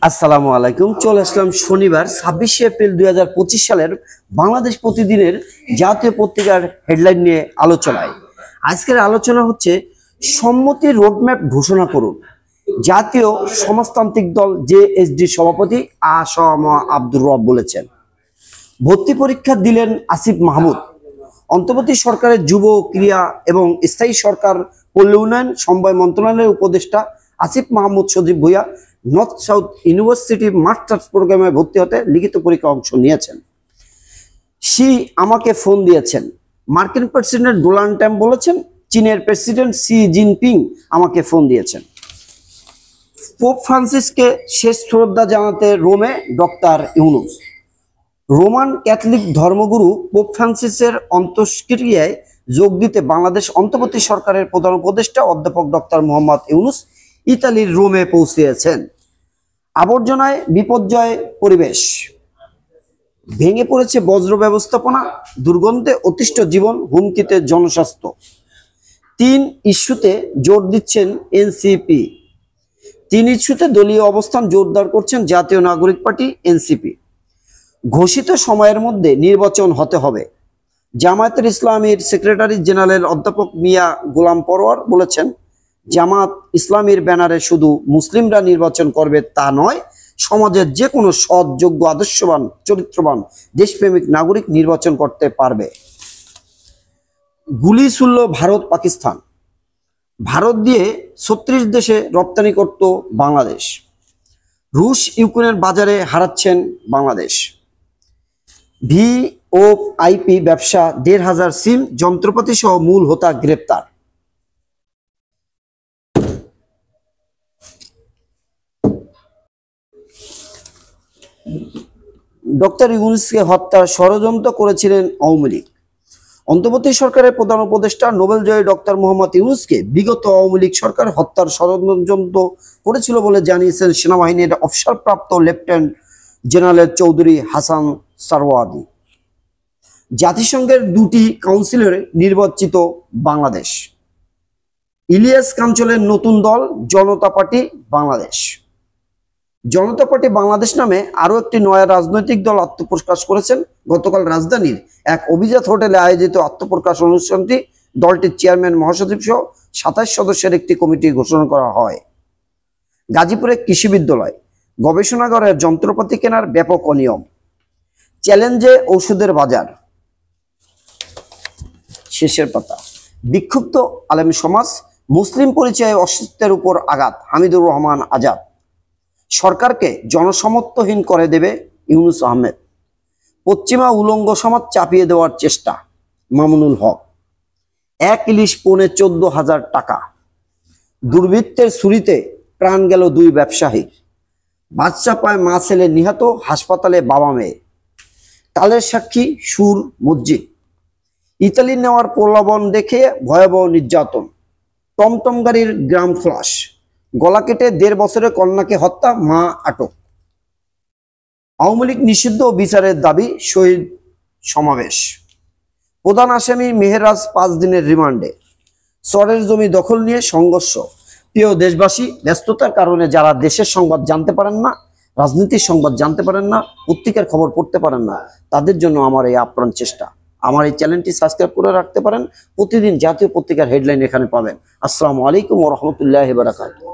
আসসালামু আলাইকুম। চলে আসলাম শনিবার 26শে এপ্রিল 2025 সালের বাংলাদেশ প্রতিদিনের জাতীয় পত্রিকার হেডলাইন নিয়ে আলোচনায়। আজকের আলোচনা হচ্ছে সম্মতি রোডম্যাপ ঘোষণা করুন। জাতীয় সমাজতান্ত্রিক দল জেএসডি সভাপতি আ.স.ম আব্দুর রব বলেছেন। ভর্তি পরীক্ষা দিলেন আসিফ মাহমুদ। অন্তর্বর্তী সরকারের যুব ক্রীড়া এবং স্থায়ী সরকার পল্লী উন্নয়ন সমবায় মন্ত্রণালয়ের উপদেষ্টা আসিফ মাহমুদ সজীব ভুইয়া নর্থ সাউথ ইউনিভার্সিটি মাস্টার্স প্রোগ্রামে ভর্তি হতে লিখিত পরীক্ষা অংশ নিয়েছেন। আমাকে ফোন দিয়েছেন। মার্কিন প্রেসিডেন্ট ডোনাল্ড ট্রাম্প বলেছেন, চীনের প্রেসিডেন্ট শি জিনপিং আমাকে ফোন দিয়েছেন। পোপ ফ্রান্সিসকে শেষ শ্রদ্ধা জানাতে রোমে ডক্টর ইউনুস। রোমান ক্যাথলিক ধর্মগুরু পোপ ফ্রান্সিসের অন্ত্যেষ্টিক্রিয়ায় যোগ দিতে বাংলাদেশ অন্তর্বর্তী সরকারের প্রধান উপদেষ্টা অধ্যাপক ডক্টর মোহাম্মদ ইউনুস ইতালির রোমে পৌঁছেছেন। আবর্জনায় বিপর্যয় পরিবেশ, ভেঙে পড়েছে বজ্র ব্যবস্থাপনা, দুর্গন্ধে অতিষ্ঠ জীবন, হুমকিতে জনস্বাস্থ্য। 3 ইস্যুতে জোর দিচ্ছেন এনসিপি। 3 ইস্যুতে দলীয় অবস্থান জোরদার করছেন জাতীয় নাগরিক পার্টি এনসিপি। ঘোষিত সময়ের মধ্যে নির্বাচন হতে হবে। জামায়াতের ইসলামীর সেক্রেটারি জেনারেল অধ্যাপক মিয়া গোলাম পরোয়ার বলেছেন, জামাত ইসলামীর ব্যানারে শুধু মুসলিমরা নির্বাচন করবে তা নয়, সমাজের যে কোনো সৎ, যোগ্য, আদর্শবান, চরিত্রবান, দেশপ্রেমিক নাগরিক নির্বাচন করতে পারবে। গুলি ছুড়ল ভারত পাকিস্তান। ভারত দিয়ে 36 দেশে রপ্তানি করত বাংলাদেশ। রুশ ইউক্রেনের বাজারে হারাচ্ছেন বাংলাদেশ। ভিওআইপি ব্যবসা 1,500 সিম যন্ত্রপাতি সহ মূল হোতা গ্রেপ্তার। ডক্টর ইউনুসকে হত্যার ষড়যন্ত্র করেছিলেন আওয়ামী লীগ। অন্তর্বর্তী সরকারের প্রধান উপদেষ্টা নোবেলজয়ী ডক্টর মোহাম্মদ ইউনুসকে বিগত আওয়ামী লীগ সরকার হত্যার ষড়যন্ত্র করেছিল বলে জানিয়েছেন সেনাবাহিনীর অবসরপ্রাপ্ত লেফটেন্যান্ট জেনারেল চৌধুরী হাসান সারওয়ার্দী। জাতিসংঘের 2টি কাউন্সিলরে নির্বাচিত বাংলাদেশ। ইলিয়াস কাঞ্চলের নতুন দল জনতা পার্টি বাংলাদেশ। জনতা পার্টি বাংলাদেশ নামে আরো একটি নয়া রাজনৈতিক দল আত্মপ্রকাশ করেছেন। গতকাল রাজধানীর এক অভিজাত হোটেলে আয়োজিত আত্মপ্রকাশ অনুষ্ঠানটি দলটির চেয়ারম্যান, মহাসচিব সহ 27 সদস্যের একটি কমিটি ঘোষণা করা হয়। গাজীপুরে কৃষি বিদ্যালয়, গবেষণাগারের যন্ত্রপাতি কেনার ব্যাপক অনিয়ম। চ্যালেঞ্জে ওষুধের বাজার। শেষের পাতা। বিক্ষুব্ধ আলেম সমাজ, মুসলিম পরিচয়ে অস্তিত্বের উপর আঘাত, হামিদুর রহমান আজাদ। সরকারকে জনসমর্থনহীন করে দেবে ইউনুস আহমেদ। পশ্চিমা উলঙ্গ সমাজ চাপিয়ে দেওয়ার চেষ্টা, মামুনুল হক। 1 ইলিশ পৌনে 14,000 টাকা। দুর্বৃত্তের ছুরিতে প্রাণ গেল 2 ব্যবসায়ীর। বাচ্চা পায় মা ছেলে নিহত, হাসপাতালে বাবা মেয়ে। তালের সাক্ষী সুর মসজিদ। ইতালি নেওয়ার প্রলোভন দেখে ভয়াবহ নির্যাতন। টমটম গাড়ির গ্রাম ফ্লাশ। গলা কেটে 1.5 বছরের কন্যাকে হত্যা, মা আটক। আওয়ামী লীগ নিষিদ্ধ, বিচারের দাবি শহীদ সমাবেশ। প্রধান আসামি মেহেরাজ 5 দিনের রিমান্ডে। চরের জমি দখল নিয়ে সংঘর্ষ। প্রিয় দেশবাসী, ব্যস্ততার কারণে যারা দেশের সংবাদ জানতে পারেন না, রাজনীতির সংবাদ জানতে পারেন না, পত্রিকার খবর পড়তে পারেন না, তাদের জন্য আমার এই আপ্রাণ চেষ্টা। আমার এই চ্যানেলটি সাবস্ক্রাইব করে রাখতে পারেন। প্রতিদিন জাতীয় পত্রিকার হেডলাইন এখানে পাবেন। আসসালামু আলাইকুম ওয়া রাহমাতুল্লাহি ওয়া বারাকাতুহু।